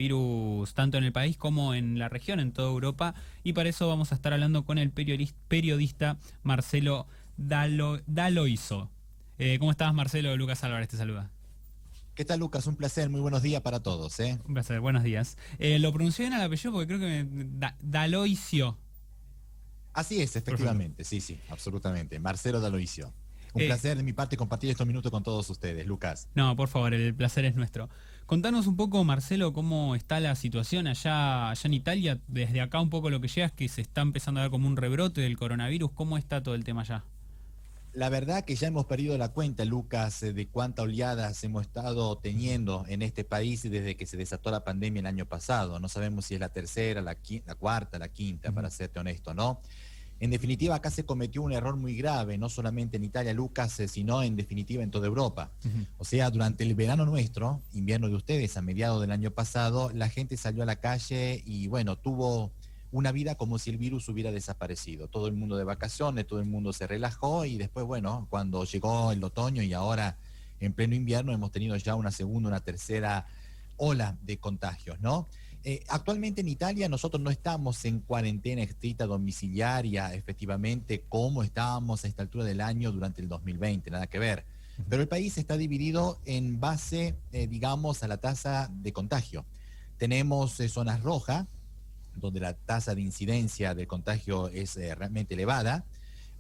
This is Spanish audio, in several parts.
virus tanto en el país como en la región, en toda Europa, y para eso vamos a estar hablando con el periodista Marcelo Daloiso. ¿Cómo estás, Marcelo? Lucas Álvarez te saluda. ¿Qué tal, Lucas? Un placer, muy buenos días para todos, ¿eh? Un placer, buenos días. Lo pronuncié bien el apellido porque creo que Daloisio. Así es, Perfecto. efectivamente, sí, sí, absolutamente. Marcelo Daloisio. Un Eh, placer de mi parte compartir estos minutos con todos ustedes, Lucas. no, por favor, el placer es nuestro. Contanos un poco, Marcelo, cómo está la situación allá en Italia. Desde acá un poco lo que llega es que se está empezando a dar como un rebrote del coronavirus. ¿Cómo está todo el tema allá? La verdad que ya hemos perdido la cuenta, Lucas, de cuántas oleadas hemos estado teniendo en este país desde que se desató la pandemia el año pasado. No sabemos si es la tercera, la cuarta, la quinta, Ujú, para serte honesto, ¿no? En definitiva, acá se cometió un error muy grave, no solamente en Italia, Lucas, sino en definitiva en toda Europa. ujú. O sea, durante el verano nuestro, invierno de ustedes, a mediados del año pasado, la gente salió a la calle y bueno, tuvo una vida como si el virus hubiera desaparecido. Todo el mundo de vacaciones, todo el mundo se relajó y después, bueno, cuando llegó el otoño y ahora en pleno invierno hemos tenido ya una segunda, una tercera ola de contagios, ¿no? Actualmente en Italia nosotros no estamos en cuarentena estricta domiciliaria, efectivamente, como estábamos a esta altura del año durante el 2020, nada que ver. Pero el país está dividido en base, digamos, a la tasa de contagio. Tenemos zonas rojas, donde la tasa de incidencia del contagio es realmente elevada,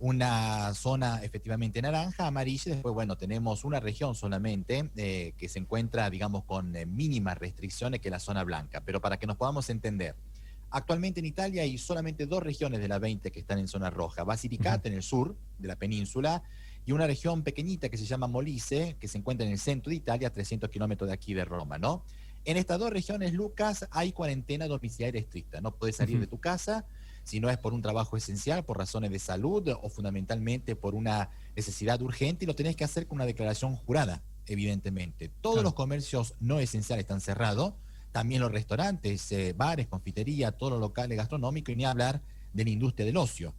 una zona efectivamente naranja, amarilla, después, bueno, tenemos una región solamente que se encuentra, digamos, con mínimas restricciones, que es la zona blanca. Pero para que nos podamos entender, actualmente en Italia hay solamente dos regiones de las 20 que están en zona roja, Ujú. Basilicata en el sur de la península y una región pequeñita que se llama Molise, que se encuentra en el centro de Italia, a 300 kilómetros de aquí de Roma, ¿no? En estas dos regiones, Lucas, hay cuarentena domiciliaria estricta. No puedes salir Ujú. de tu casa si no es por un trabajo esencial, por razones de salud o fundamentalmente por una necesidad urgente, y lo tenés que hacer con una declaración jurada, evidentemente. Todos Claro. los comercios no esenciales están cerrados, también los restaurantes, bares, confitería, todos los locales gastronómicos, y ni hablar de la industria del ocio.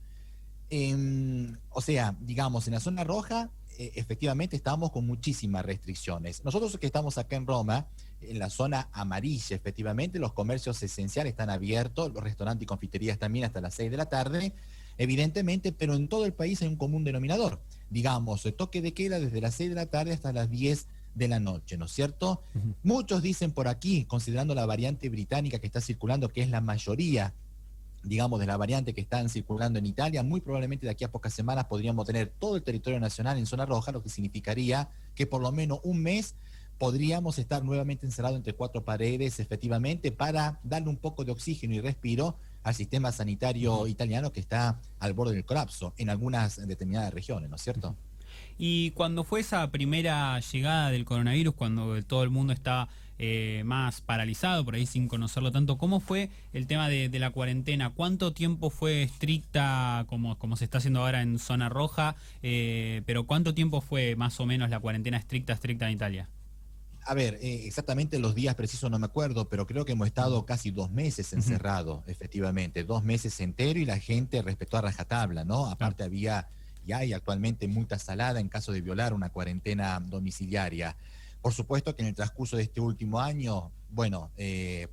O sea, digamos, en la zona roja, efectivamente estamos con muchísimas restricciones. Nosotros que estamos acá en Roma, en la zona amarilla, efectivamente, los comercios esenciales están abiertos, los restaurantes y confiterías también hasta las 6 de la tarde, evidentemente, pero en todo el país hay un común denominador. Digamos, el toque de queda desde las 6 de la tarde hasta las 10 de la noche, ¿no es cierto? Ujú. Muchos dicen por aquí, considerando la variante británica que está circulando, que es la mayoría, digamos, de la variante que están circulando en Italia, muy probablemente de aquí a pocas semanas podríamos tener todo el territorio nacional en zona roja, lo que significaría que por lo menos un mes podríamos estar nuevamente encerrados entre cuatro paredes, efectivamente, para darle un poco de oxígeno y respiro al sistema sanitario Ujú. italiano, que está al borde del colapso en algunas determinadas regiones, ¿no es Ujú. cierto? Y cuando fue esa primera llegada del coronavirus, cuando todo el mundo está más paralizado, por ahí sin conocerlo tanto, ¿cómo fue el tema de la cuarentena? ¿Cuánto tiempo fue estricta, como se está haciendo ahora en zona roja? Pero ¿cuánto tiempo fue más o menos la cuarentena estricta en Italia? A ver, exactamente los días precisos no me acuerdo, pero creo que hemos Mm. estado casi 2 meses Ujú. encerrados, efectivamente, 2 meses entero, y la gente respetó a rajatabla, ¿no? Claro. Aparte había y hay actualmente multa salada en caso de violar una cuarentena domiciliaria. Por supuesto que en el transcurso de este último año, bueno,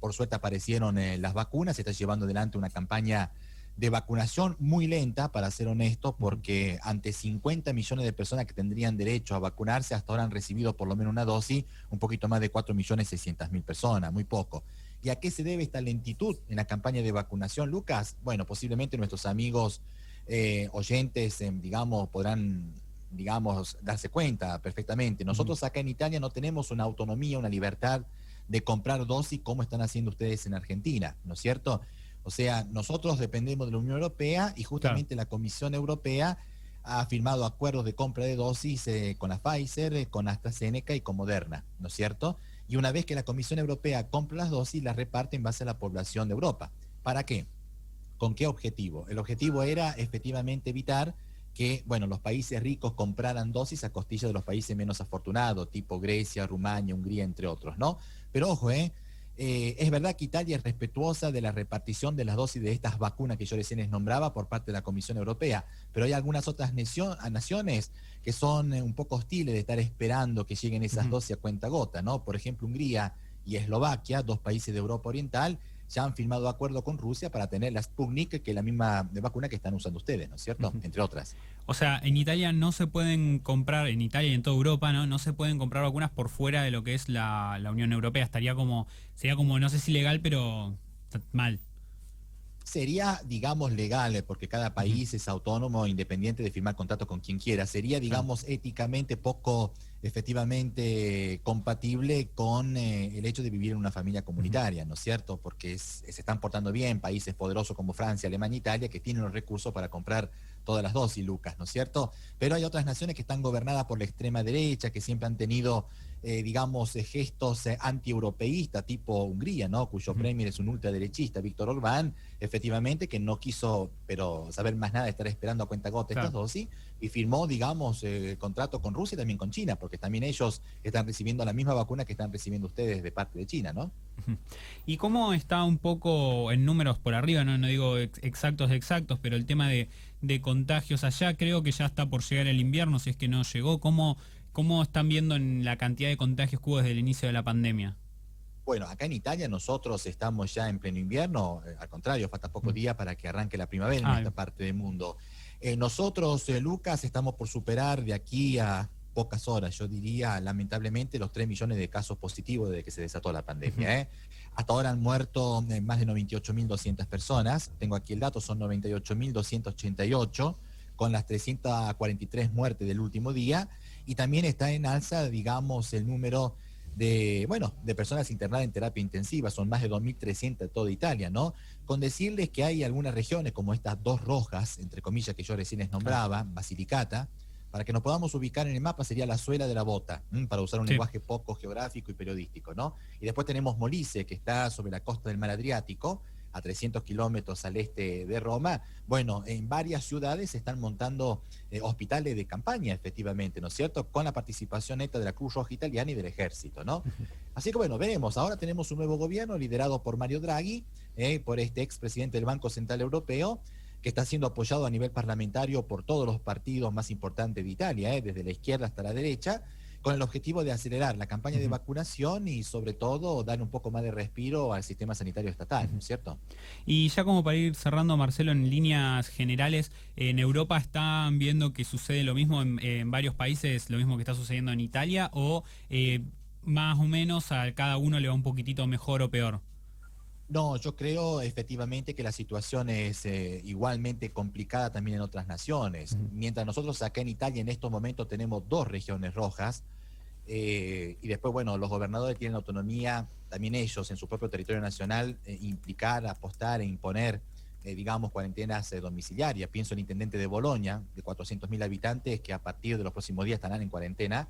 por suerte aparecieron las vacunas, se está llevando adelante una campaña de vacunación muy lenta, para ser honesto, Ujú. porque ante 50 millones de personas que tendrían derecho a vacunarse, hasta ahora han recibido por lo menos una dosis, un poquito más de 4.600.000 personas, muy poco. ¿Y a qué se debe esta lentitud en la campaña de vacunación, Lucas? Bueno, posiblemente nuestros amigos oyentes, digamos, podrán, digamos, darse cuenta perfectamente. Ujú. Nosotros acá en Italia no tenemos una autonomía, una libertad de comprar dosis como están haciendo ustedes en Argentina, ¿no es cierto? O sea, nosotros dependemos de la Unión Europea, y Claro. justamente la Comisión Europea ha firmado acuerdos de compra de dosis con la Pfizer, con AstraZeneca y con Moderna, ¿no es cierto? Y una vez que la Comisión Europea compra las dosis, las reparte en base a la población de Europa. ¿Para qué? ¿Con qué objetivo? El objetivo era efectivamente evitar que, bueno, los países ricos compraran dosis a costilla de los países menos afortunados, tipo Grecia, Rumania, Hungría, entre otros, ¿no? Pero ojo, es verdad que Italia es respetuosa de la repartición de las dosis de estas vacunas que yo recién les nombraba por parte de la Comisión Europea, pero hay algunas otras naciones que son un poco hostiles de estar esperando que lleguen esas Ujú. dosis a cuenta gota, ¿no? Por ejemplo, Hungría y Eslovaquia, dos países de Europa Oriental, ya han firmado acuerdo con Rusia para tener la Sputnik, que es la misma vacuna que están usando ustedes, ¿no es cierto? Entre otras. O sea, en Italia no se pueden comprar, en Italia y en toda Europa, ¿no? No se pueden comprar vacunas por fuera de lo que es la Unión Europea. Sería como, no sé si legal, pero mal. Sería, digamos, legal, porque cada Ujú. país es autónomo, independiente de firmar contrato con quien quiera. Sería, Claro. digamos, éticamente poco efectivamente compatible con el hecho de vivir en una familia Ujú. comunitaria, ¿no es cierto? Porque se están portando bien países poderosos como Francia, Alemania, Italia, que tienen los recursos para comprar todas las dosis, Lucas, ¿no es cierto? Pero hay otras naciones que están gobernadas por la extrema derecha, que siempre han tenido digamos, gestos anti-europeístas, tipo Hungría, ¿no? Cuyo Ujú. premier es un ultraderechista, Víctor Orbán, efectivamente, que no quiso, pero saber más nada, estar esperando a cuenta estas Claro. dosis, y firmó, digamos, contrato con Rusia y también con China, porque también ellos están recibiendo la misma vacuna que están recibiendo ustedes de parte de China, ¿no? Ujú. ¿Y cómo está un poco en números por arriba? No, no digo exactos, pero el tema de contagios allá, creo que ya está por llegar el invierno, si es que no llegó. ¿Cómo están viendo en la cantidad de contagios que hubo desde el inicio de la pandemia? Bueno, acá en Italia nosotros estamos ya en pleno invierno, al contrario, falta pocos Mm. días para que arranque la primavera en Ah, esta parte del mundo. Nosotros, Lucas, estamos por superar de aquí a pocas horas, yo diría, lamentablemente, los 3 millones de casos positivos desde que se desató la ujú. pandemia. Hasta ahora han muerto más de 98.200 personas, tengo aquí el dato, son 98.288, con las 343 muertes del último día, y también está en alza, digamos, el número de personas internadas en terapia intensiva, son más de 2.300 en toda Italia, ¿no? Con decirles que hay algunas regiones como estas dos rojas, entre comillas, que yo recién les Claro. nombraba, Basilicata, para que nos podamos ubicar en el mapa sería la suela de la bota, para usar un Sí. lenguaje poco geográfico y periodístico, ¿no? Y después tenemos Molise, que está sobre la costa del mar Adriático, a 300 kilómetros al este de Roma. Bueno, en varias ciudades se están montando hospitales de campaña, efectivamente, ¿no es cierto? Con la participación neta de la Cruz Roja Italiana y del Ejército, ¿no? Así que bueno, veremos. Ahora tenemos un nuevo gobierno liderado por Mario Draghi, por este expresidente del Banco Central Europeo, que está siendo apoyado a nivel parlamentario por todos los partidos más importantes de Italia, desde la izquierda hasta la derecha, con el objetivo de acelerar la campaña de Ujú. vacunación y sobre todo dar un poco más de respiro al sistema sanitario estatal, ¿no Ujú. es cierto? Y ya como para ir cerrando, Marcelo, en líneas generales, ¿en Europa están viendo que sucede lo mismo en varios países, lo mismo que está sucediendo en Italia, o más o menos a cada uno le va un poquitito mejor o peor? No, yo creo efectivamente que la situación es igualmente complicada también en otras naciones. Ujú. Mientras nosotros acá en Italia en estos momentos tenemos dos regiones rojas, y después, bueno, los gobernadores tienen autonomía, también ellos en su propio territorio nacional, implicar, apostar e imponer, digamos, cuarentenas domiciliarias. Pienso en el intendente de Bolonia, de 400.000 habitantes, que a partir de los próximos días estarán en cuarentena.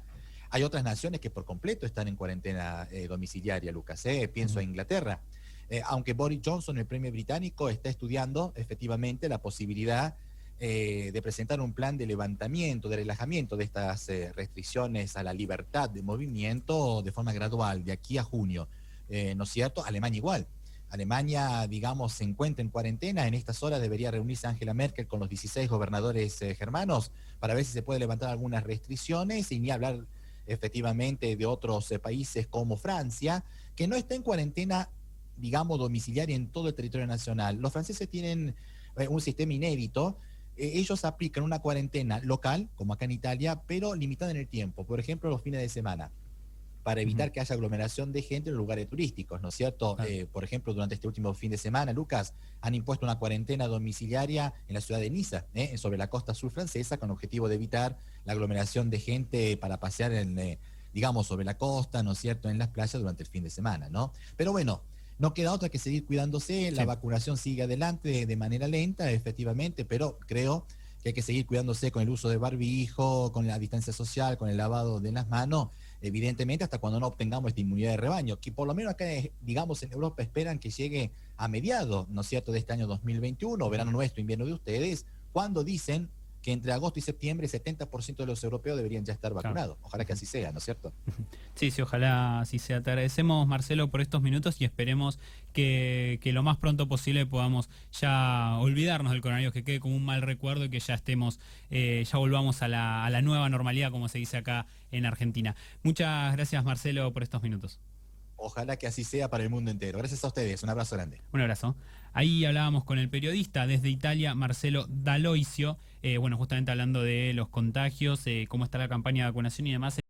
Hay otras naciones que por completo están en cuarentena domiciliaria, Lucas. Pienso Ujú. en Inglaterra. Aunque Boris Johnson, el premio británico, está estudiando efectivamente la posibilidad de presentar un plan de levantamiento, de relajamiento de estas restricciones a la libertad de movimiento de forma gradual, de aquí a junio. ¿No es cierto? Alemania igual. Alemania, digamos, se encuentra en cuarentena. En estas horas debería reunirse Angela Merkel con los 16 gobernadores germanos para ver si se puede levantar algunas restricciones y ni hablar efectivamente de otros países como Francia, que no está en cuarentena, digamos, domiciliaria en todo el territorio nacional. Los franceses tienen un sistema inédito. Ellos aplican una cuarentena local, como acá en Italia, pero limitada en el tiempo. Por ejemplo, los fines de semana, para Ujú. evitar que haya aglomeración de gente en los lugares turísticos, ¿no es cierto? Claro. Por ejemplo, durante este último fin de semana, Lucas, han impuesto una cuarentena domiciliaria en la ciudad de Niza, sobre la costa sur francesa, con el objetivo de evitar la aglomeración de gente para pasear digamos, sobre la costa, ¿no es cierto?, en las playas durante el fin de semana, ¿no? Pero bueno, no queda otra que seguir cuidándose, la Sí. vacunación sigue adelante de manera lenta, efectivamente, pero creo que hay que seguir cuidándose con el uso de barbijo, con la distancia social, con el lavado de las manos, evidentemente hasta cuando no obtengamos esta inmunidad de rebaño, que por lo menos acá, digamos, en Europa esperan que llegue a mediados, ¿no es cierto?, de este año 2021, Ujú. verano nuestro, invierno de ustedes, cuando dicen que entre agosto y septiembre el 70% de los europeos deberían ya estar Claro. vacunados. Ojalá que Ujú. así sea, ¿no es cierto? Ujú. Sí, sí, ojalá así sea. Te agradecemos, Marcelo, por estos minutos y esperemos que lo más pronto posible podamos ya olvidarnos del coronavirus, que quede como un mal recuerdo y que ya estemos, ya volvamos a la nueva normalidad, como se dice acá en Argentina. Muchas gracias, Marcelo, por estos minutos. Ojalá que así sea para el mundo entero. Gracias a ustedes, un abrazo grande. Un abrazo. Ahí hablábamos con el periodista desde Italia, Marcelo D'Aloisio, bueno, justamente hablando de los contagios, cómo está la campaña de vacunación y demás.